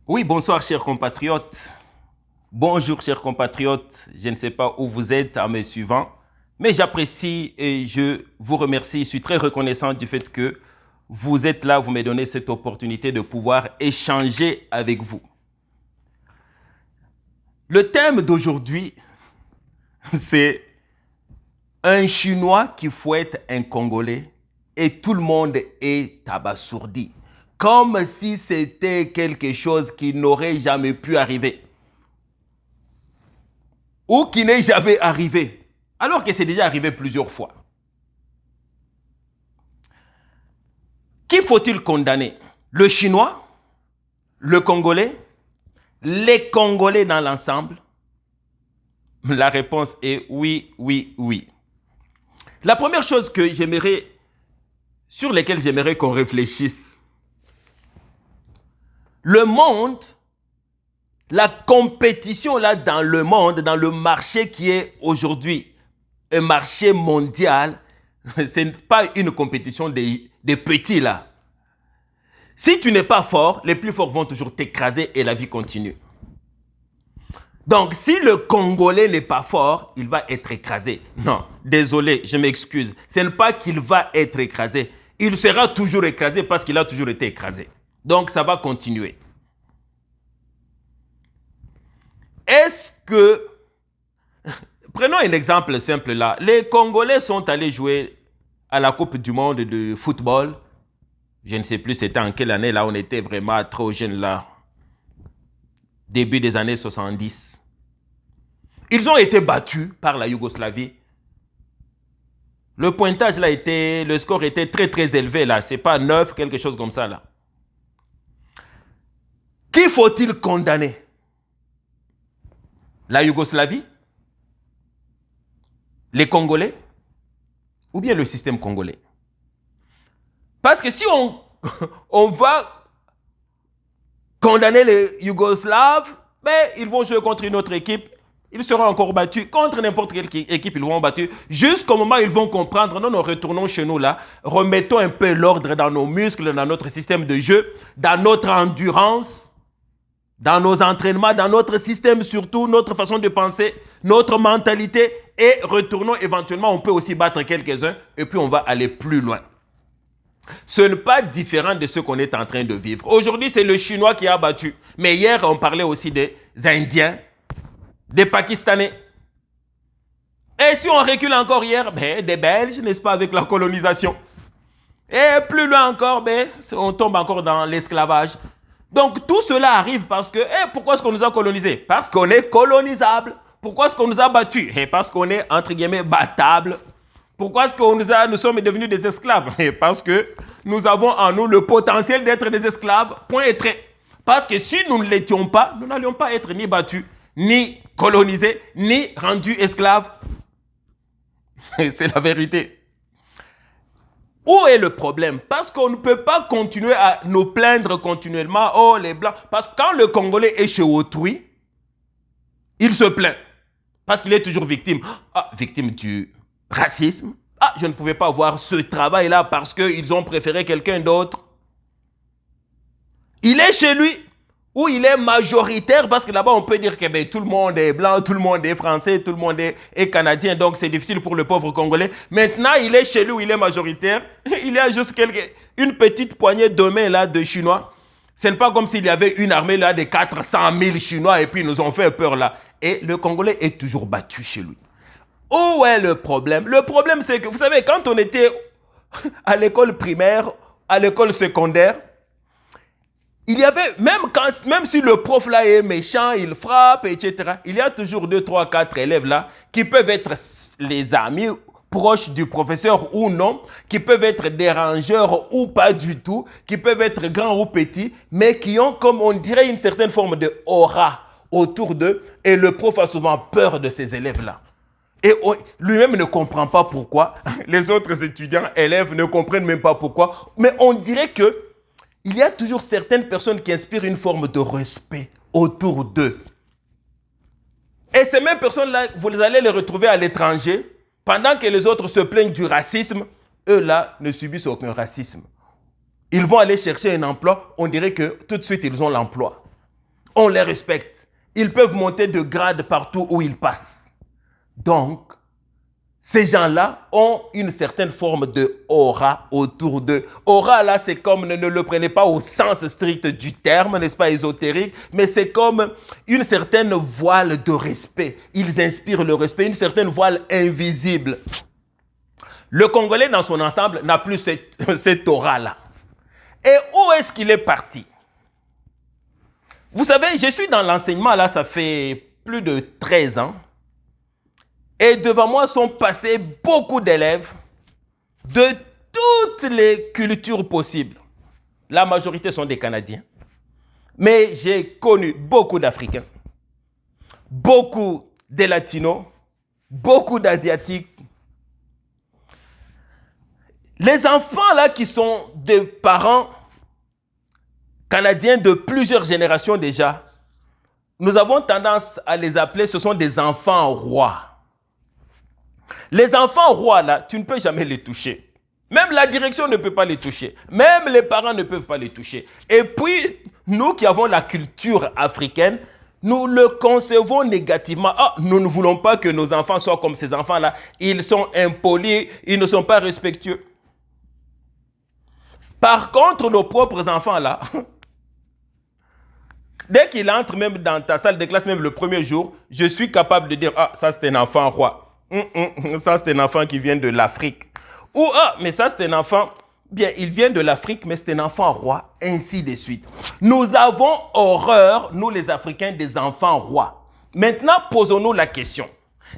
Oui, bonsoir chers compatriotes. Bonjour chers compatriotes. Je ne sais pas où vous êtes en me suivant, mais j'apprécie et je vous remercie. Je suis très reconnaissant du fait que vous êtes là, vous me donnez cette opportunité de pouvoir échanger avec vous. Le thème d'aujourd'hui, c'est un Chinois qui fouette un Congolais et tout le monde est abasourdi. Comme si c'était quelque chose qui n'aurait jamais pu arriver. Ou qui n'est jamais arrivé, alors que c'est déjà arrivé plusieurs fois. Qui faut-il condamner? Le Chinois? Le Congolais? Les Congolais dans l'ensemble? La réponse est oui, oui, oui. La première chose que sur laquelle j'aimerais qu'on réfléchisse, le monde, la compétition là dans le monde, dans le marché qui est aujourd'hui un marché mondial, ce n'est pas une compétition des petits là. Si tu n'es pas fort, les plus forts vont toujours t'écraser et la vie continue. Donc, si le Congolais n'est pas fort, il va être écrasé. Non, désolé, je m'excuse. Ce n'est pas qu'il va être écrasé. Il sera toujours écrasé parce qu'il a toujours été écrasé. Donc, ça va continuer. Est-ce que... Prenons un exemple simple là. Les Congolais sont allés jouer à la Coupe du Monde de football. Je ne sais plus c'était en quelle année là, on était vraiment trop jeunes là. Début des années 70. Ils ont été battus par la Yougoslavie. Le pointage là le score était très très élevé là. C'est pas 9, quelque chose comme ça là. Qui faut-il condamner? La Yougoslavie? Les Congolais? Ou bien le système congolais? Parce que si on va condamner les Yougoslaves, ben, ils vont jouer contre une autre équipe. Ils seront encore battus. Contre n'importe quelle équipe, ils vont battre. Jusqu'au moment où ils vont comprendre, non, retournons chez nous là, remettons un peu l'ordre dans nos muscles, dans notre système de jeu, dans notre endurance, dans nos entraînements, dans notre système surtout, notre façon de penser, notre mentalité, et retournons éventuellement, on peut aussi battre quelques-uns, et puis on va aller plus loin. Ce n'est pas différent de ce qu'on est en train de vivre. Aujourd'hui, c'est le Chinois qui a battu. Mais hier, on parlait aussi des Indiens, des Pakistanais. Et si on recule encore hier, ben, des Belges, n'est-ce pas, avec la colonisation. Et plus loin encore, ben, on tombe encore dans l'esclavage. Donc tout cela arrive parce que, pourquoi est-ce qu'on nous a colonisés? Parce qu'on est colonisable. Pourquoi est-ce qu'on nous a battus? Parce qu'on est, entre guillemets, battable. Pourquoi est-ce que nous sommes devenus des esclaves? Parce que nous avons en nous le potentiel d'être des esclaves, point et trait. Parce que si nous ne l'étions pas, nous n'allions pas être ni battus, ni colonisés, ni rendus esclaves. C'est la vérité. Où est le problème? Parce qu'on ne peut pas continuer à nous plaindre continuellement. Oh, les Blancs. Parce que quand le Congolais est chez autrui, il se plaint. Parce qu'il est toujours victime. Ah, victime du racisme. Ah, je ne pouvais pas avoir ce travail-là parce qu'ils ont préféré quelqu'un d'autre. Il est chez lui où il est majoritaire parce que là-bas, on peut dire que ben, tout le monde est blanc, tout le monde est français, tout le monde est canadien. Donc, c'est difficile pour le pauvre Congolais. Maintenant, il est chez lui où il est majoritaire. Il y a juste une petite poignée de main là de Chinois. Ce n'est pas comme s'il y avait une armée là de 400 000 Chinois et puis ils nous ont fait peur là. Et le Congolais est toujours battu chez lui. Où est le problème? Le problème, c'est que, vous savez, quand on était à l'école primaire, à l'école secondaire, il y avait, même si le prof là est méchant, il frappe, etc., il y a toujours 2, 3, 4 élèves là qui peuvent être les amis proches du professeur ou non, qui peuvent être dérangeurs ou pas du tout, qui peuvent être grands ou petits, mais qui ont, comme on dirait, une certaine forme de aura autour d'eux, et le prof a souvent peur de ces élèves-là. Et lui-même ne comprend pas pourquoi. Les autres étudiants, élèves ne comprennent même pas pourquoi. Mais on dirait que il y a toujours certaines personnes qui inspirent une forme de respect autour d'eux. Et ces mêmes personnes-là, vous allez les retrouver à l'étranger, pendant que les autres se plaignent du racisme, eux-là ne subissent aucun racisme. Ils vont aller chercher un emploi, on dirait que tout de suite ils ont l'emploi. on les respecte. Ils peuvent monter de grade partout où ils passent. Donc, ces gens-là ont une certaine forme de aura autour d'eux. Aura, là, c'est comme, ne le prenez pas au sens strict du terme, n'est-ce pas, ésotérique, mais c'est comme une certaine voile de respect. Ils inspirent le respect, une certaine voile invisible. Le Congolais, dans son ensemble, n'a plus cette aura-là. Et où est-ce qu'il est parti? Vous savez, je suis dans l'enseignement, là, ça fait plus de 13 ans. Et devant moi sont passés beaucoup d'élèves de toutes les cultures possibles. La majorité sont des Canadiens. Mais j'ai connu beaucoup d'Africains, beaucoup de Latinos, beaucoup d'Asiatiques. Les enfants là qui sont des parents canadiens de plusieurs générations déjà, nous avons tendance à les appeler, ce sont des enfants rois. Les enfants rois là, tu ne peux jamais les toucher. Même la direction ne peut pas les toucher. Même les parents ne peuvent pas les toucher. Et puis, nous qui avons la culture africaine, nous le concevons négativement. Ah, nous ne voulons pas que nos enfants soient comme ces enfants-là. Ils sont impolis, ils ne sont pas respectueux. Par contre, nos propres enfants-là, dès qu'il entre même dans ta salle de classe, même le premier jour, je suis capable de dire, ah, ça c'est un enfant roi. Ça c'est un enfant qui vient de l'Afrique. Ou, ah, mais ça c'est un enfant, bien, il vient de l'Afrique, mais c'est un enfant roi, ainsi de suite. Nous avons horreur, nous les Africains, des enfants rois. Maintenant, posons-nous la question.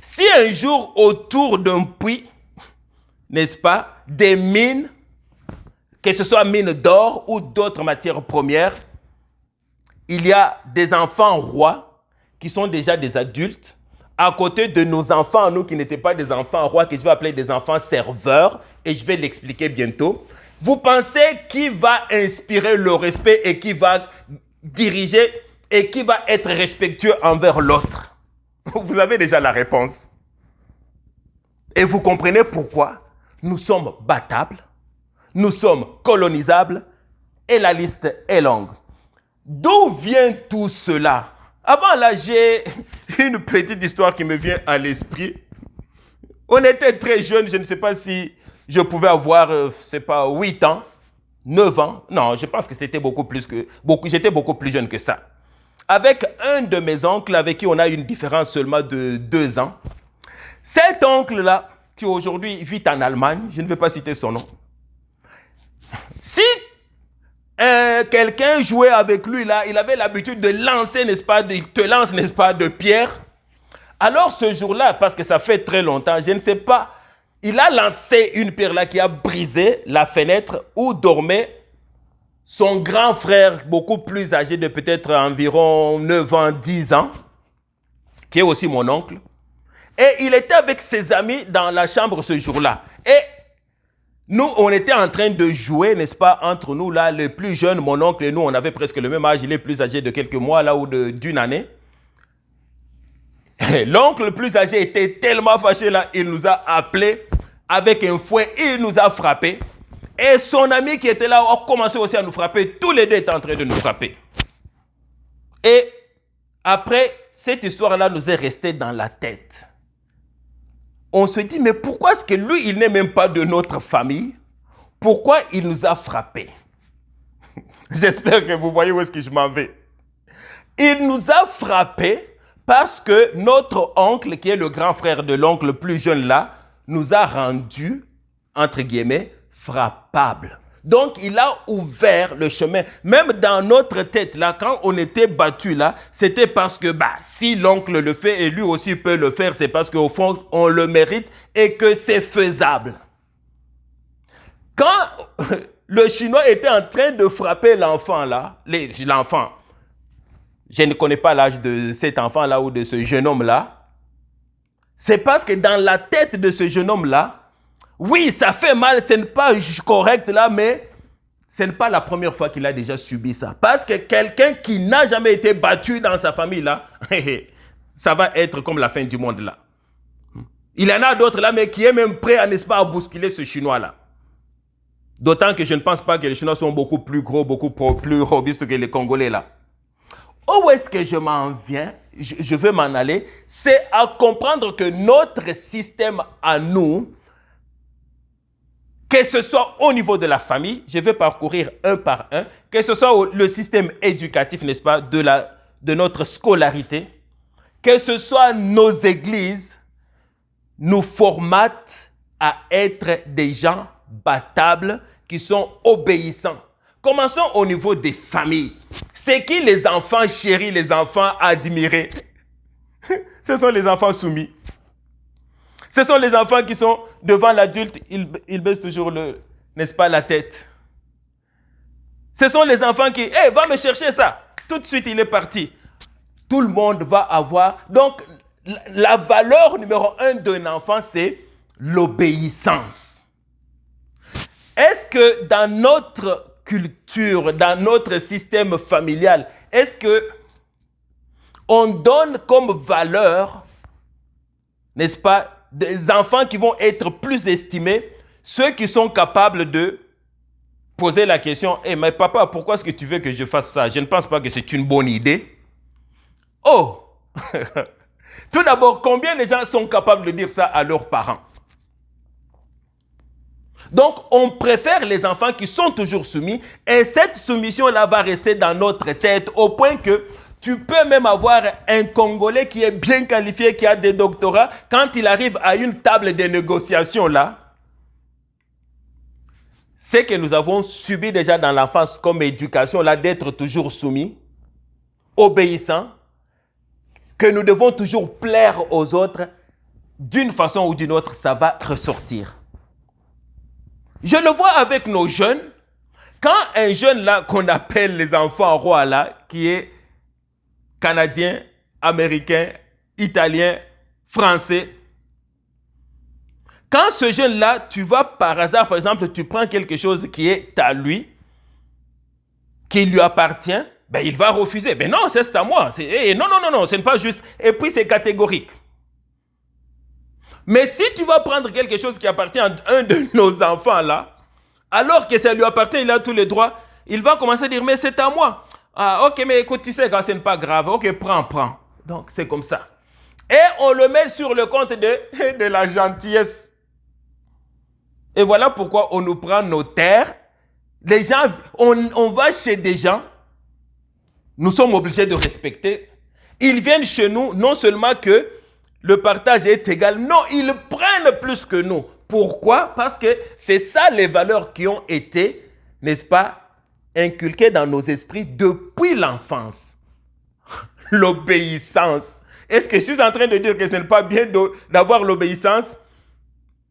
Si un jour, autour d'un puits, n'est-ce pas, des mines, que ce soit mines d'or ou d'autres matières premières, il y a des enfants rois qui sont déjà des adultes, à côté de nos enfants, nous qui n'étaient pas des enfants rois, que je vais appeler des enfants serveurs, et je vais l'expliquer bientôt. Vous pensez qui va inspirer le respect et qui va diriger et qui va être respectueux envers l'autre? Vous avez déjà la réponse. Et vous comprenez pourquoi nous sommes battables, nous sommes colonisables, et la liste est longue. D'où vient tout cela? Avant là, j'ai une petite histoire qui me vient à l'esprit. On était très jeunes, je ne sais pas si je pouvais avoir, c'est pas 8 ans, 9 ans. Non, je pense que c'était j'étais beaucoup plus jeune que ça. Avec un de mes oncles avec qui on a une différence seulement de 2 ans. Cet oncle-là, qui aujourd'hui vit en Allemagne, je ne vais pas citer son nom. Si quelqu'un jouait avec lui là, il avait l'habitude de lancer, n'est-ce pas, il te lance, n'est-ce pas, de pierres. Alors ce jour-là, parce que ça fait très longtemps, je ne sais pas, il a lancé une pierre là qui a brisé la fenêtre où dormait son grand frère, beaucoup plus âgé de peut-être environ 9 ans, 10 ans, qui est aussi mon oncle. Et il était avec ses amis dans la chambre ce jour-là. Et nous, on était en train de jouer, n'est-ce pas, entre nous, là, les plus jeunes, mon oncle et nous, on avait presque le même âge, il est plus âgé de quelques mois, là, ou d'une année. L'oncle le plus âgé était tellement fâché, là, il nous a appelés avec un fouet, il nous a frappés. Et son ami qui était là a commencé aussi à nous frapper, tous les deux étaient en train de nous frapper. Et après, cette histoire-là nous est restée dans la tête. On se dit, mais pourquoi est-ce que lui, il n'est même pas de notre famille? Pourquoi il nous a frappés? J'espère que vous voyez où est-ce que je m'en vais. Il nous a frappés parce que notre oncle, qui est le grand frère de l'oncle le plus jeune là, nous a rendus, entre guillemets, frappables. Donc, il a ouvert le chemin. Même dans notre tête, là, quand on était battus, là, c'était parce que, si l'oncle le fait et lui aussi peut le faire, c'est parce qu'au fond, on le mérite et que c'est faisable. Quand le Chinois était en train de frapper l'enfant, là, l'enfant, je ne connais pas l'âge de cet enfant-là ou de ce jeune homme-là, c'est parce que dans la tête de ce jeune homme-là, oui, ça fait mal, ce n'est pas correct là, mais ce n'est pas la première fois qu'il a déjà subi ça. Parce que quelqu'un qui n'a jamais été battu dans sa famille là, ça va être comme la fin du monde là. Il y en a d'autres là, mais qui est même prêt, n'est-ce pas, à bousculer ce Chinois là. D'autant que je ne pense pas que les Chinois sont beaucoup plus gros, beaucoup plus robustes que les Congolais là. Où est-ce que je m'en viens, je veux m'en aller, c'est à comprendre que notre système à nous, que ce soit au niveau de la famille, je vais parcourir un par un, que ce soit le système éducatif, n'est-ce pas, de notre scolarité, que ce soit nos églises, nous formatent à être des gens battables qui sont obéissants. Commençons au niveau des familles. C'est qui les enfants chéris, les enfants admirés? Ce sont les enfants soumis. Ce sont les enfants qui sont devant l'adulte, ils baissent toujours, n'est-ce pas, la tête. Ce sont les enfants qui, hey, va me chercher ça. Tout de suite, il est parti. Tout le monde va avoir. Donc, la valeur numéro 1 d'un enfant, c'est l'obéissance. Est-ce que dans notre culture, dans notre système familial, est-ce que on donne comme valeur, n'est-ce pas, des enfants qui vont être plus estimés, ceux qui sont capables de poser la question, hey, mais papa, pourquoi est-ce que tu veux que je fasse ça? Je ne pense pas que c'est une bonne idée. Oh! Tout d'abord, combien de gens sont capables de dire ça à leurs parents? Donc, on préfère les enfants qui sont toujours soumis et cette soumission-là va rester dans notre tête au point que tu peux même avoir un Congolais qui est bien qualifié, qui a des doctorats, quand il arrive à une table de négociation là, c'est que nous avons subi déjà dans l'enfance comme éducation là d'être toujours soumis, obéissants, que nous devons toujours plaire aux autres, d'une façon ou d'une autre, ça va ressortir. Je le vois avec nos jeunes. Quand un jeune là, qu'on appelle les enfants rois là, qui est canadien, américain, italien, français, quand ce jeune là, tu vas par hasard, par exemple, tu prends quelque chose qui est à lui, qui lui appartient, ben il va refuser. Ben non, c'est à moi. Non, ce n'est pas juste. Et puis c'est catégorique. Mais si tu vas prendre quelque chose qui appartient à un de nos enfants là, alors que ça lui appartient, il a tous les droits, il va commencer à dire, mais c'est à moi. Ah, ok, mais écoute, tu sais, ce n'est pas grave. Ok, prends. Donc, c'est comme ça. Et on le met sur le compte de la gentillesse. Et voilà pourquoi on nous prend nos terres. Les gens, on va chez des gens, nous sommes obligés de respecter. Ils viennent chez nous, non seulement que le partage est égal, non, ils prennent plus que nous. Pourquoi? Parce que c'est ça les valeurs qui ont été, n'est-ce pas, inculquées dans nos esprits depuis l'enfance. L'obéissance. Est-ce que je suis en train de dire que ce n'est pas bien d'avoir l'obéissance?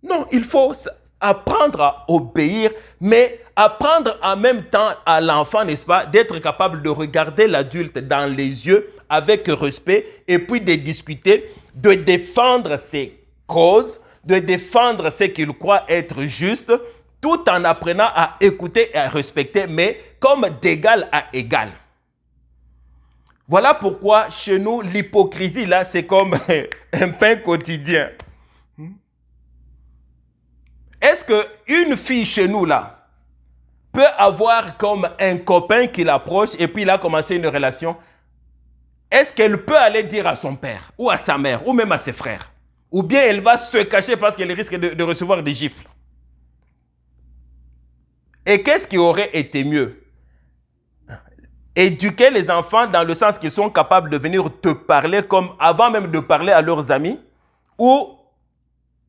Non, il faut apprendre à obéir, mais apprendre en même temps à l'enfant, n'est-ce pas, d'être capable de regarder l'adulte dans les yeux avec respect et puis de discuter, de défendre ses causes, de défendre ce qu'il croit être juste, tout en apprenant à écouter et à respecter, mais comme d'égal à égal. Voilà pourquoi chez nous, l'hypocrisie, là, c'est comme un pain quotidien. Est-ce qu'une fille chez nous, là, peut avoir comme un copain qui l'approche et puis il a commencé une relation? Est-ce qu'elle peut aller dire à son père ou à sa mère ou même à ses frères? Ou bien elle va se cacher parce qu'elle risque de recevoir des gifles? Et qu'est-ce qui aurait été mieux? Éduquer les enfants dans le sens qu'ils sont capables de venir te parler comme avant même de parler à leurs amis, ou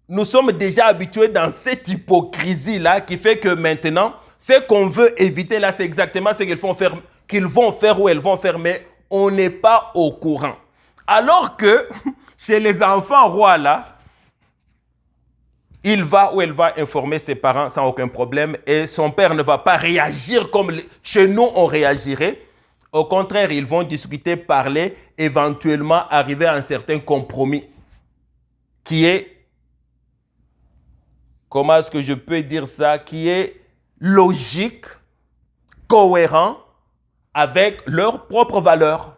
nous sommes déjà habitués dans cette hypocrisie-là qui fait que maintenant, ce qu'on veut éviter là, c'est exactement ce qu'ils vont faire ou elles vont faire, mais on n'est pas au courant. Alors que chez les enfants rois là, il va ou elle va informer ses parents sans aucun problème et son père ne va pas réagir comme chez nous on réagirait. Au contraire, ils vont discuter, parler, éventuellement arriver à un certain compromis qui est, comment est-ce que je peux dire ça, qui est logique, cohérent avec leurs propres valeurs.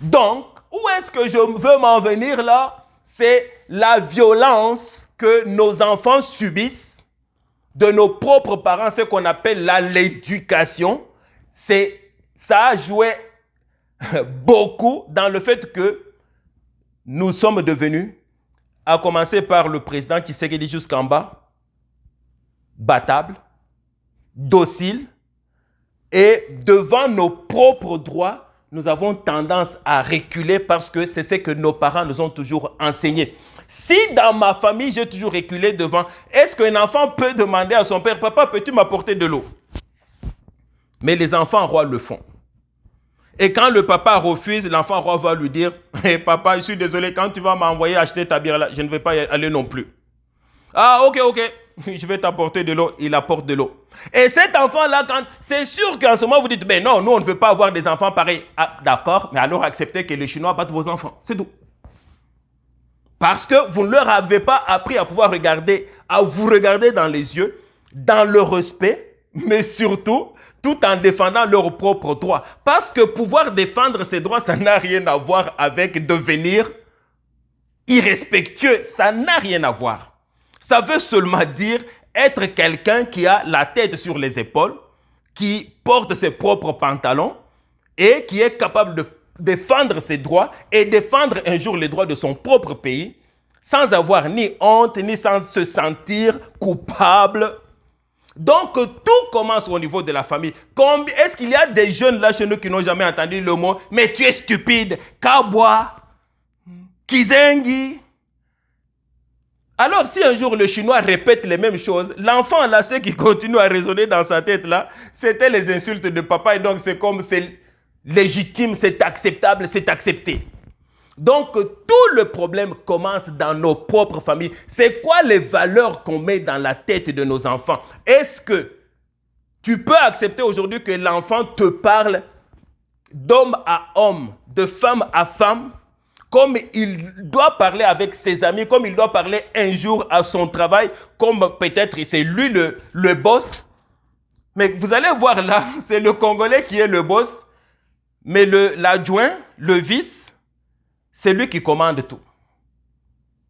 Donc, où est-ce que je veux m'en venir là? C'est la violence que nos enfants subissent de nos propres parents, ce qu'on appelle l'éducation. C'est ça a joué beaucoup dans le fait que nous sommes devenus, à commencer par le président Tshisekedi jusqu'en bas, battables, dociles, et devant nos propres droits, nous avons tendance à reculer parce que c'est ce que nos parents nous ont toujours enseigné. Si dans ma famille, j'ai toujours reculé devant, est-ce qu'un enfant peut demander à son père, papa, peux-tu m'apporter de l'eau? Mais les enfants rois le font. Et quand le papa refuse, l'enfant roi va lui dire, hey, papa, je suis désolé, quand tu vas m'envoyer acheter ta bière là, je ne vais pas y aller non plus. Ah, ok, je vais t'apporter de l'eau. Il apporte de l'eau. Et cet enfant-là, c'est sûr qu'en ce moment, vous dites, ben non, nous, on ne veut pas avoir des enfants pareils. Ah, d'accord, mais alors acceptez que les Chinois battent vos enfants. C'est tout. Parce que vous ne leur avez pas appris à pouvoir regarder, à vous regarder dans les yeux, dans le respect, mais surtout, tout en défendant leurs propres droits. Parce que pouvoir défendre ses droits, ça n'a rien à voir avec devenir irrespectueux. Ça n'a rien à voir. Ça veut seulement dire être quelqu'un qui a la tête sur les épaules, qui porte ses propres pantalons et qui est capable de défendre ses droits et défendre un jour les droits de son propre pays sans avoir ni honte ni sans se sentir coupable. Donc, tout commence au niveau de la famille. Est-ce qu'il y a des jeunes là chez nous qui n'ont jamais entendu le mot « mais tu es stupide »,« kabwa »,« kizengi ». Alors, si un jour le Chinois répète les mêmes choses, l'enfant là, ce qui continue à résonner dans sa tête là, c'était les insultes de papa et donc c'est comme c'est légitime, c'est acceptable, c'est accepté. Donc, tout le problème commence dans nos propres familles. C'est quoi les valeurs qu'on met dans la tête de nos enfants? Est-ce que tu peux accepter aujourd'hui que l'enfant te parle d'homme à homme, de femme à femme, comme il doit parler avec ses amis, comme il doit parler un jour à son travail, comme peut-être c'est lui le boss? Mais vous allez voir là, c'est le Congolais qui est le boss, mais l'adjoint, le vice, c'est lui qui commande tout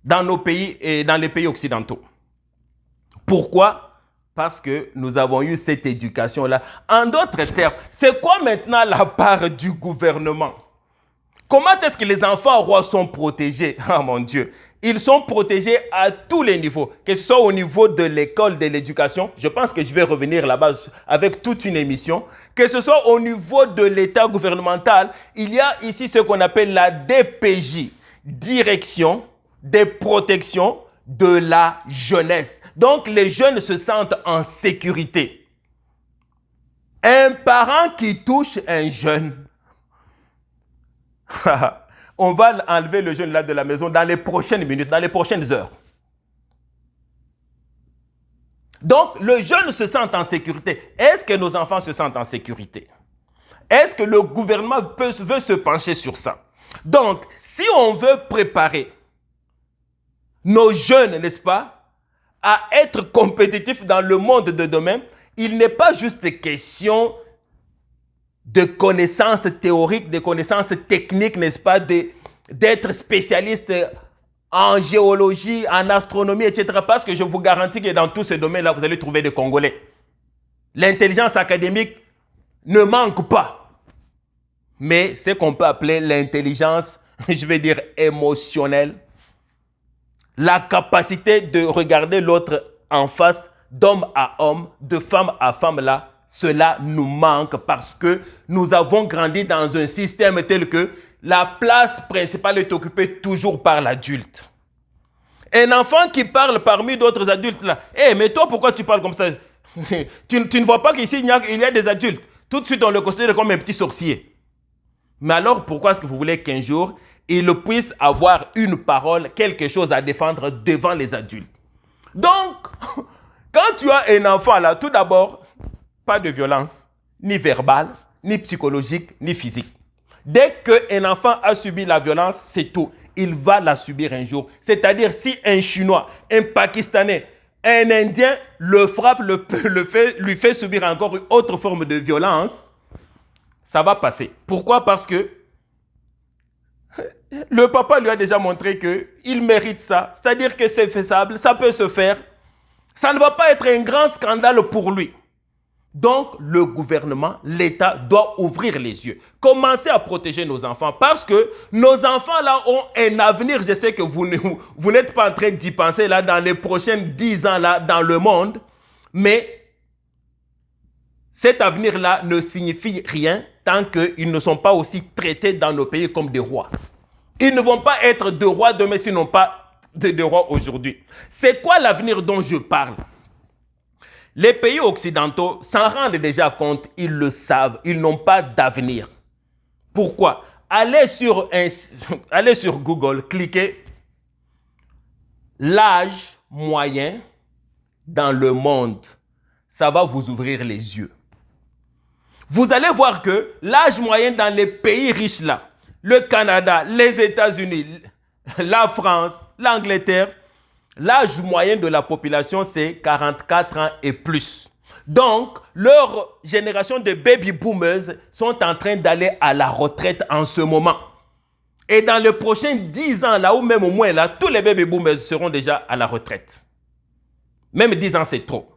dans nos pays et dans les pays occidentaux. Pourquoi? Parce que nous avons eu cette éducation-là. En d'autres termes, c'est quoi maintenant la part du gouvernement? Comment est-ce que les enfants rois sont protégés? Ah mon Dieu! Ils sont protégés à tous les niveaux, que ce soit au niveau de l'école, de l'éducation. Je pense que je vais revenir là-bas avec toute une émission. Que ce soit au niveau de l'État gouvernemental, il y a ici ce qu'on appelle la DPJ, Direction des protections de la jeunesse. Donc, les jeunes se sentent en sécurité. Un parent qui touche un jeune, on va enlever le jeune là de la maison dans les prochaines minutes, dans les prochaines heures. Donc, le jeune se sent en sécurité. Est-ce que nos enfants se sentent en sécurité? Est-ce que le gouvernement veut se pencher sur ça? Donc, si on veut préparer nos jeunes, n'est-ce pas, à être compétitifs dans le monde de demain, il n'est pas juste question de connaissances théoriques, de connaissances techniques, n'est-ce pas, d'être spécialiste en géologie, en astronomie, etc. Parce que je vous garantis que dans tous ces domaines-là, vous allez trouver des Congolais. L'intelligence académique ne manque pas. Mais c'est qu'on peut appeler l'intelligence, je vais dire émotionnelle, la capacité de regarder l'autre en face, d'homme à homme, de femme à femme là, cela nous manque parce que nous avons grandi dans un système tel que la place principale est occupée toujours par l'adulte. Un enfant qui parle parmi d'autres adultes là, hey, mais toi pourquoi tu parles comme ça? tu ne vois pas qu'ici il y a des adultes. Tout de suite on le considère comme un petit sorcier. Mais alors pourquoi est-ce que vous voulez qu'un jour il puisse avoir une parole, quelque chose à défendre devant les adultes? Donc, quand tu as un enfant là, tout d'abord, pas de violence, ni verbale, ni psychologique, ni physique. Dès qu'un enfant a subi la violence, c'est tout. Il va la subir un jour. C'est-à-dire, si un Chinois, un Pakistanais, un Indien le frappe, lui fait subir encore une autre forme de violence, ça va passer. Pourquoi? Parce que le papa lui a déjà montré qu'il mérite ça. C'est-à-dire que c'est faisable, ça peut se faire. Ça ne va pas être un grand scandale pour lui. Donc, le gouvernement, l'État doit ouvrir les yeux. Commencer à protéger nos enfants parce que nos enfants là ont un avenir. Je sais que vous n'êtes pas en train d'y penser là dans les prochaines 10 ans là dans le monde, mais cet avenir-là ne signifie rien tant qu'ils ne sont pas aussi traités dans nos pays comme des rois. Ils ne vont pas être de rois demain s'ils n'ont pas de rois aujourd'hui. C'est quoi l'avenir dont je parle? Les pays occidentaux s'en rendent déjà compte, ils le savent, ils n'ont pas d'avenir. Pourquoi? Allez sur Google, cliquez l'âge moyen dans le monde. Ça va vous ouvrir les yeux. Vous allez voir que l'âge moyen dans les pays riches là, le Canada, les États-Unis, la France, l'Angleterre, l'âge moyen de la population, c'est 44 ans et plus. Donc, leur génération de baby boomers sont en train d'aller à la retraite en ce moment. Et dans les prochains 10 ans, là, ou même au moins là, tous les baby boomers seront déjà à la retraite. Même 10 ans, c'est trop.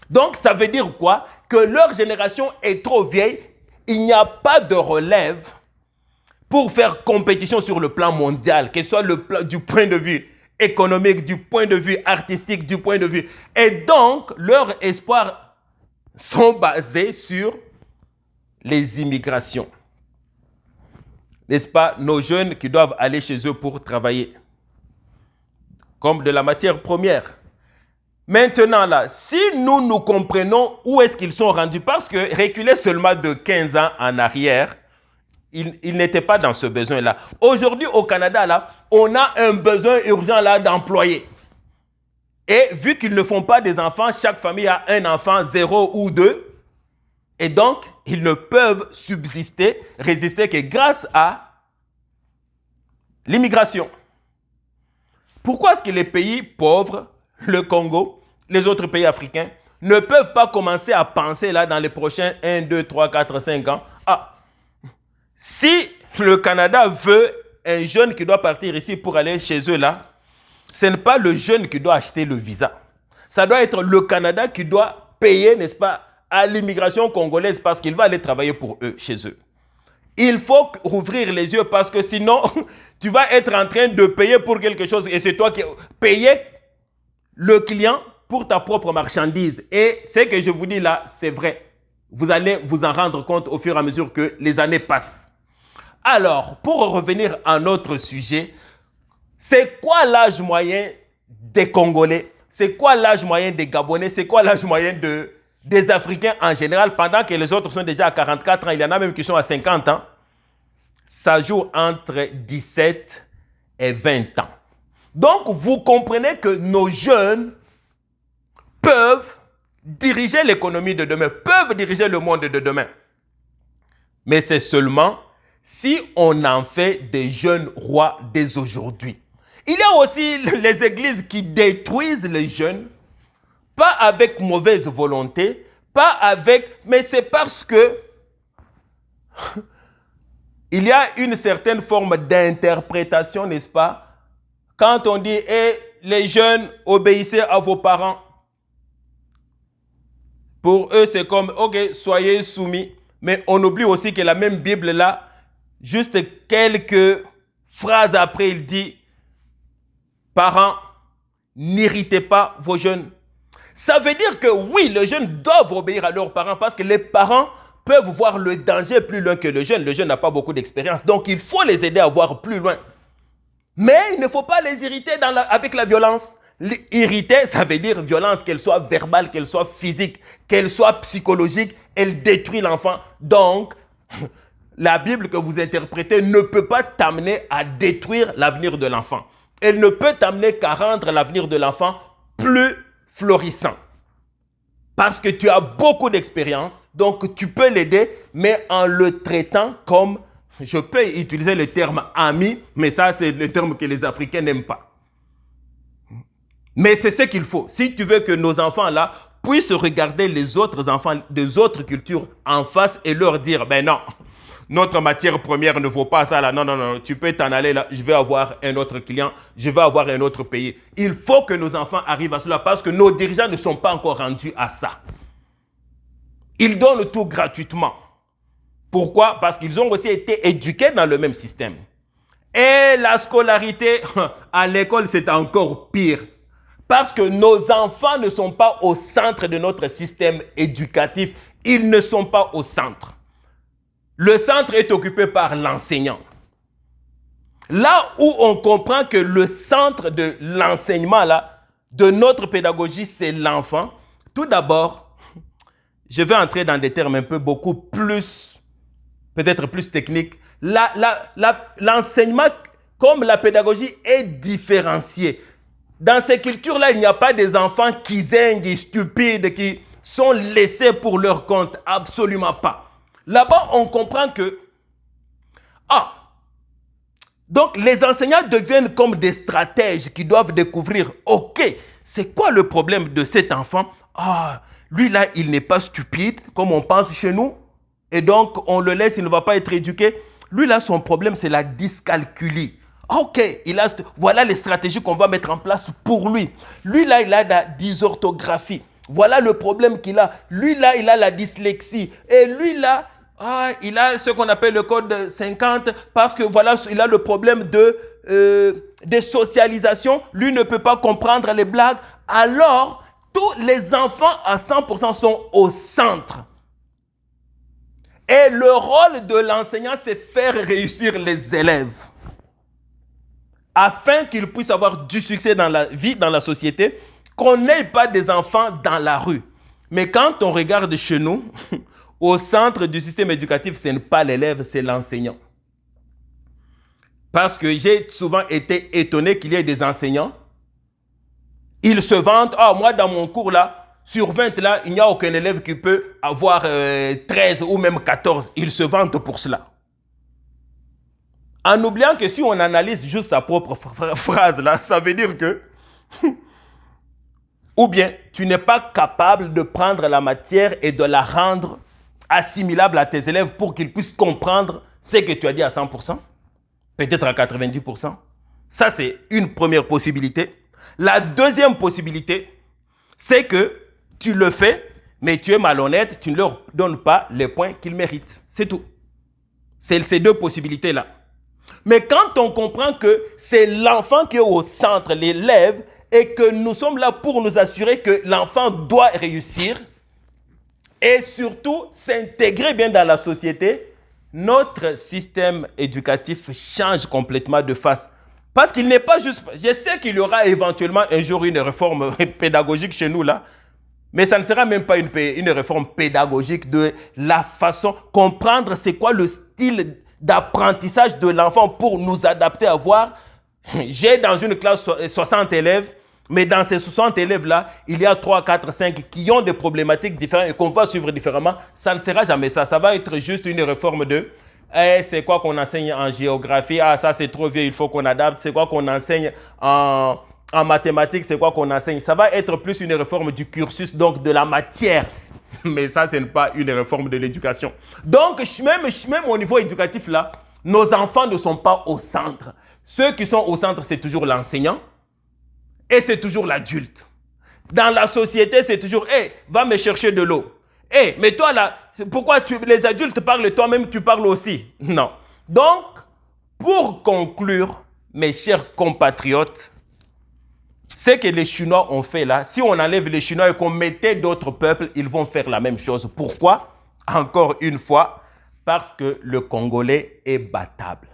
Donc, ça veut dire quoi? Que leur génération est trop vieille. Il n'y a pas de relève pour faire compétition sur le plan mondial, que ce soit du point de vue économique, du point de vue artistique, du point de vue... Et donc, leurs espoirs sont basés sur les immigrations. N'est-ce pas? Nos jeunes qui doivent aller chez eux pour travailler. Comme de la matière première. Maintenant, là, si nous comprenons où est-ce qu'ils sont rendus, parce que reculer seulement de 15 ans en arrière, ils n'étaient pas dans ce besoin-là. Aujourd'hui, au Canada, là, on a un besoin urgent là d'employés. Et vu qu'ils ne font pas des enfants, chaque famille a un enfant, 0 ou 2. Et donc, ils ne peuvent subsister, résister que grâce à l'immigration. Pourquoi est-ce que les pays pauvres, le Congo, les autres pays africains, ne peuvent pas commencer à penser là dans les prochains 1, 2, 3, 4, 5 ans? Si le Canada veut un jeune qui doit partir ici pour aller chez eux là, ce n'est pas le jeune qui doit acheter le visa. Ça doit être le Canada qui doit payer, n'est-ce pas, à l'immigration congolaise parce qu'il va aller travailler pour eux, chez eux. Il faut rouvrir les yeux parce que sinon, tu vas être en train de payer pour quelque chose et c'est toi qui payes le client pour ta propre marchandise. Et ce que je vous dis là, c'est vrai. Vous allez vous en rendre compte au fur et à mesure que les années passent. Alors, pour revenir à notre sujet, c'est quoi l'âge moyen des Congolais? C'est quoi l'âge moyen des Gabonais? C'est quoi l'âge moyen des Africains en général? Pendant que les autres sont déjà à 44 ans, il y en a même qui sont à 50 ans. Ça joue entre 17 et 20 ans. Donc, vous comprenez que nos jeunes peuvent diriger l'économie de demain, peuvent diriger le monde de demain. Mais c'est seulement si on en fait des jeunes rois dès aujourd'hui. Il y a aussi les églises qui détruisent les jeunes, pas avec mauvaise volonté, mais c'est parce que il y a une certaine forme d'interprétation, n'est-ce pas? Quand on dit, les jeunes, obéissez à vos parents. Pour eux, c'est comme, ok, soyez soumis. Mais on oublie aussi que la même Bible là, juste quelques phrases après, il dit, parents, n'irritez pas vos jeunes. Ça veut dire que oui, les jeunes doivent obéir à leurs parents parce que les parents peuvent voir le danger plus loin que le jeune. Le jeune n'a pas beaucoup d'expérience, donc il faut les aider à voir plus loin. Mais il ne faut pas les irriter avec la violence. Irriter, ça veut dire violence, qu'elle soit verbale, qu'elle soit physique, qu'elle soit psychologique, elle détruit l'enfant. Donc, la Bible que vous interprétez ne peut pas t'amener à détruire l'avenir de l'enfant. Elle ne peut t'amener qu'à rendre l'avenir de l'enfant plus florissant. Parce que tu as beaucoup d'expérience, donc tu peux l'aider, mais en le traitant comme, je peux utiliser le terme ami, mais ça c'est le terme que les Africains n'aiment pas. Mais c'est ce qu'il faut. Si tu veux que nos enfants là puissent regarder les autres enfants des autres cultures en face et leur dire, ben non, notre matière première ne vaut pas ça là. Non, non, non, tu peux t'en aller là. Je vais avoir un autre client. Je vais avoir un autre pays. Il faut que nos enfants arrivent à cela parce que nos dirigeants ne sont pas encore rendus à ça. Ils donnent tout gratuitement. Pourquoi? Parce qu'ils ont aussi été éduqués dans le même système. Et la scolarité à l'école, c'est encore pire. Parce que nos enfants ne sont pas au centre de notre système éducatif. Ils ne sont pas au centre. Le centre est occupé par l'enseignant. Là où on comprend que le centre de l'enseignement, là, de notre pédagogie, c'est l'enfant. Tout d'abord, je vais entrer dans des termes un peu beaucoup plus, peut-être plus techniques. L'enseignement, comme la pédagogie, est différencié. Dans ces cultures-là, il n'y a pas des enfants qui zinguent, stupides, qui sont laissés pour leur compte. Absolument pas. Là-bas, on comprend que, donc les enseignants deviennent comme des stratèges qui doivent découvrir, ok, c'est quoi le problème de cet enfant? Lui là, il n'est pas stupide, comme on pense chez nous, et donc on le laisse, il ne va pas être éduqué. Lui là, son problème, c'est la dyscalculie. Ok, voilà les stratégies qu'on va mettre en place pour lui. Lui là, il a la dysorthographie. Voilà le problème qu'il a. Lui là, il a la dyslexie. Et lui là, il a ce qu'on appelle le code 50 parce que voilà, il a le problème de socialisation. Lui ne peut pas comprendre les blagues. Alors, tous les enfants à 100% sont au centre. Et le rôle de l'enseignant, c'est faire réussir les élèves afin qu'ils puissent avoir du succès dans la vie, dans la société, qu'on n'ait pas des enfants dans la rue. Mais quand on regarde chez nous, au centre du système éducatif, ce n'est pas l'élève, c'est l'enseignant. Parce que j'ai souvent été étonné qu'il y ait des enseignants. Ils se vantent, moi dans mon cours là, sur 20 là, il n'y a aucun élève qui peut avoir 13 ou même 14. Ils se vantent pour cela. En oubliant que si on analyse juste sa propre phrase là, ça veut dire que ou bien tu n'es pas capable de prendre la matière et de la rendre assimilable à tes élèves pour qu'ils puissent comprendre ce que tu as dit à 100%, peut-être à 90%. Ça, c'est une première possibilité. La deuxième possibilité, c'est que tu le fais, mais tu es malhonnête, tu ne leur donnes pas les points qu'ils méritent. C'est tout. C'est ces deux possibilités-là. Mais quand on comprend que c'est l'enfant qui est au centre, l'élève, et que nous sommes là pour nous assurer que l'enfant doit réussir et surtout s'intégrer bien dans la société, notre système éducatif change complètement de face. Parce qu'il n'est pas juste... Je sais qu'il y aura éventuellement un jour une réforme pédagogique chez nous là, mais ça ne sera même pas une réforme pédagogique de la façon, comprendre c'est quoi le style d'apprentissage de l'enfant pour nous adapter à voir. J'ai dans une classe 60 élèves, mais dans ces 60 élèves-là, il y a 3, 4, 5 qui ont des problématiques différentes et qu'on va suivre différemment. Ça ne sera jamais ça. Ça va être juste une réforme de c'est quoi qu'on enseigne en géographie? Ça c'est trop vieux, il faut qu'on adapte. C'est quoi qu'on enseigne en mathématiques? C'est quoi qu'on enseigne? Ça va être plus une réforme du cursus, donc de la matière. Mais ça, ce n'est pas une réforme de l'éducation. Donc, même au niveau éducatif, là, nos enfants ne sont pas au centre. Ceux qui sont au centre, c'est toujours l'enseignant et c'est toujours l'adulte. Dans la société, c'est toujours, va me chercher de l'eau. Mais toi, là, pourquoi les adultes parlent, toi-même, tu parles aussi? Non. Donc, pour conclure, mes chers compatriotes, ce que les Chinois ont fait là, si on enlève les Chinois et qu'on mettait d'autres peuples, ils vont faire la même chose. Pourquoi? Encore une fois, parce que le Congolais est battable.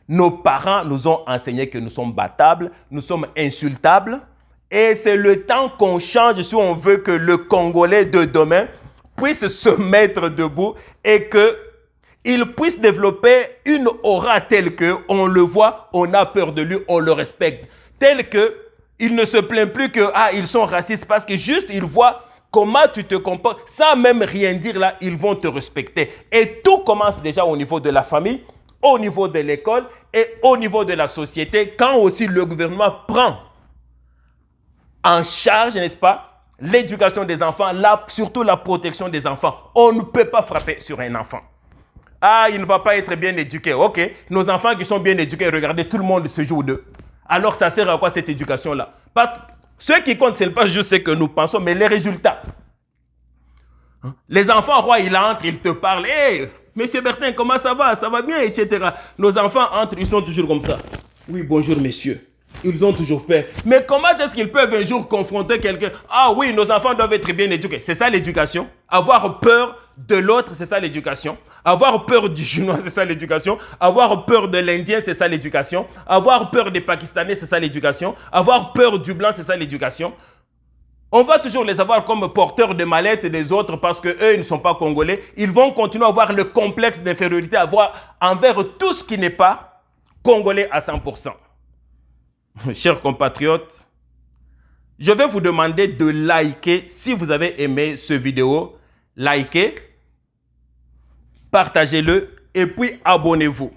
Nos parents nous ont enseigné que nous sommes battables, nous sommes insultables. Et c'est le temps qu'on change si on veut que le Congolais de demain puisse se mettre debout et qu'il puisse développer une aura telle qu'on le voit, on a peur de lui, on le respecte. Telle que il ne se plaint plus que ils sont racistes parce que juste ils voient comment tu te comportes sans même rien dire là, ils vont te respecter. Et tout commence déjà au niveau de la famille, au niveau de l'école et au niveau de la société quand aussi le gouvernement prend en charge, n'est-ce pas, l'éducation des enfants, surtout la protection des enfants. On ne peut pas frapper sur un enfant. Il ne va pas être bien éduqué. Ok, nos enfants qui sont bien éduqués, regardez, tout le monde se joue d'eux. Alors, ça sert à quoi cette éducation-là? Ce qui compte, ce n'est pas juste ce que nous pensons, mais les résultats. Les enfants rois, ils entrent, ils te parlent. Hé, monsieur Bertin, comment ça va? Ça va bien, etc. Nos enfants entrent, ils sont toujours comme ça. Oui, bonjour, messieurs. Ils ont toujours peur. Mais comment est-ce qu'ils peuvent un jour confronter quelqu'un? Ah oui, nos enfants doivent être bien éduqués. C'est ça l'éducation. Avoir peur de l'autre, c'est ça l'éducation. Avoir peur du chinois, c'est ça l'éducation. Avoir peur de l'Indien, c'est ça l'éducation. Avoir peur des Pakistanais, c'est ça l'éducation. Avoir peur du blanc, c'est ça l'éducation. On va toujours les avoir comme porteurs de mallettes des autres parce qu'eux, ils ne sont pas congolais. Ils vont continuer à avoir le complexe d'infériorité envers tout ce qui n'est pas congolais à 100%. Chers compatriotes, je vais vous demander de liker si vous avez aimé cette vidéo. Likez, partagez-le et puis abonnez-vous.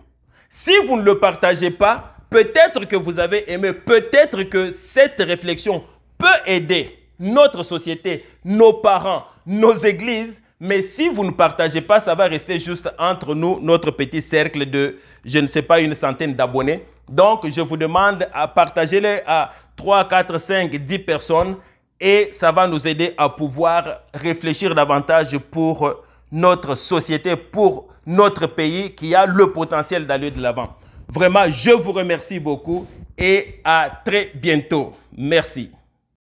Si vous ne le partagez pas, peut-être que vous avez aimé, peut-être que cette réflexion peut aider notre société, nos parents, nos églises, mais si vous ne partagez pas, ça va rester juste entre nous, notre petit cercle de, je ne sais pas, une centaine d'abonnés. Donc, je vous demande à partager-le à 3, 4, 5, 10 personnes et ça va nous aider à pouvoir réfléchir davantage pour notre société, pour notre pays qui a le potentiel d'aller de l'avant. Vraiment, je vous remercie beaucoup et à très bientôt. Merci.